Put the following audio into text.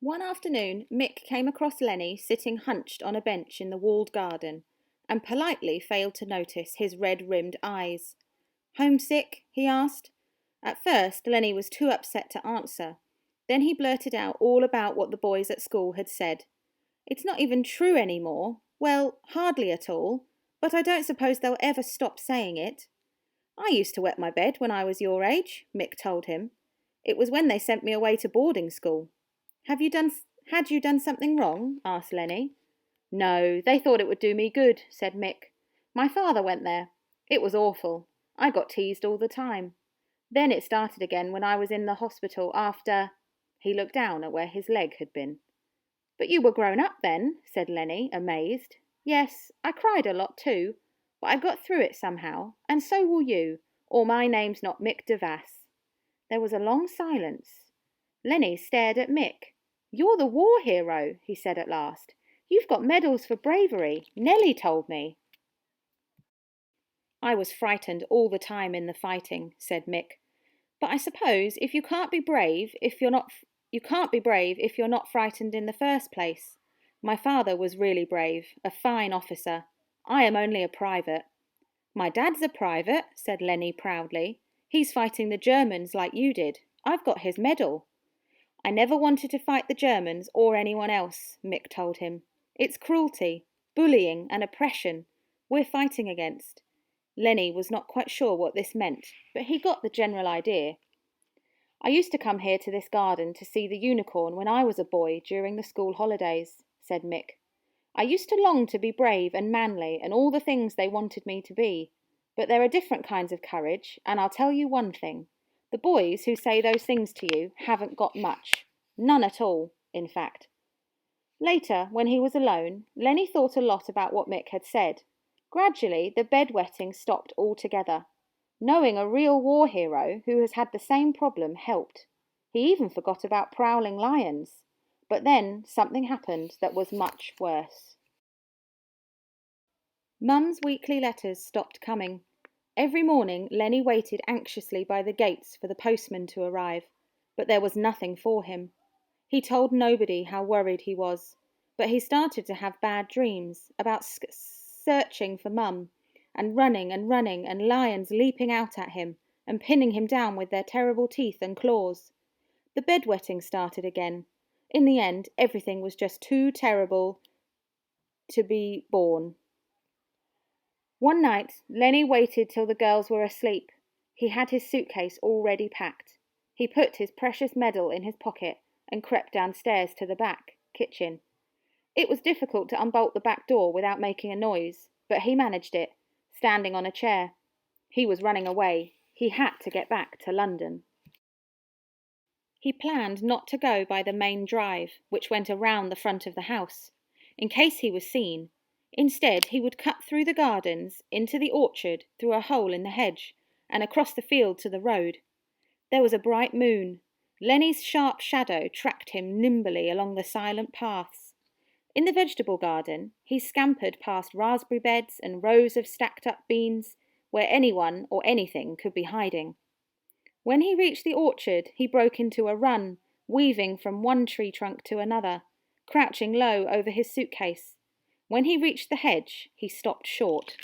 One afternoon, Mick came across Lenny sitting hunched on a bench in the walled garden, and politely failed to notice his red-rimmed eyes. "Homesick?" he asked. At first, Lenny was too upset to answer. Then he blurted out all about what the boys at school had said. "It's not even true any more. Well, hardly at all. But I don't suppose they'll ever stop saying it." "I used to wet my bed when I was your age," Mick told him. "It was when they sent me away to boarding school." Had you done something wrong?" asked Lenny. "No, they thought it would do me good," said Mick. "My father went there. It was awful. I got teased all the time. Then it started again when I was in the hospital after—" He looked down at where his leg had been. "But you were grown up then," said Lenny, amazed. "Yes, I cried a lot too, but I got through it somehow, and so will you, or my name's not Mick Devasse." There was a long silence. Lenny stared at Mick. "You're the war hero," he said at last. "You've got medals for bravery. Nellie told me." "I was frightened all the time in the fighting," said Mick. "But I suppose if you can't be brave if you're not frightened in the first place. My father was really brave, a fine officer. I am only a private." "My dad's a private," said Lenny proudly. "He's fighting the Germans like you did. I've got his medal." "I never wanted to fight the Germans or anyone else," Mick told him. "It's cruelty, bullying and oppression we're fighting against." Lenny was not quite sure what this meant, but he got the general idea. "I used to come here to this garden to see the unicorn when I was a boy during the school holidays," said Mick. "I used to long to be brave and manly and all the things they wanted me to be. But there are different kinds of courage, and I'll tell you one thing. The boys who say those things to you haven't got much. None at all, in fact." Later, when he was alone, Lenny thought a lot about what Mick had said. Gradually, the bedwetting stopped altogether. Knowing a real war hero who has had the same problem helped. He even forgot about prowling lions. But then something happened that was much worse. Mum's weekly letters stopped coming. Every morning Lenny waited anxiously by the gates for the postman to arrive, but there was nothing for him. He told nobody how worried he was, but he started to have bad dreams about searching for Mum, and running and lions leaping out at him and pinning him down with their terrible teeth and claws. The bedwetting started again. In the end, everything was just too terrible to be borne. One night, Lenny waited till the girls were asleep. He had his suitcase already packed. He put his precious medal in his pocket and crept downstairs to the back kitchen. It was difficult to unbolt the back door without making a noise, but he managed it, standing on a chair. He was running away. He had to get back to London. He planned not to go by the main drive, which went around the front of the house, in case he was seen. Instead, he would cut through the gardens, into the orchard, through a hole in the hedge, and across the field to the road. There was a bright moon. Lenny's sharp shadow tracked him nimbly along the silent paths. In the vegetable garden, he scampered past raspberry beds and rows of stacked-up beans, where anyone or anything could be hiding. When he reached the orchard, he broke into a run, weaving from one tree trunk to another, crouching low over his suitcase. When he reached the hedge, he stopped short.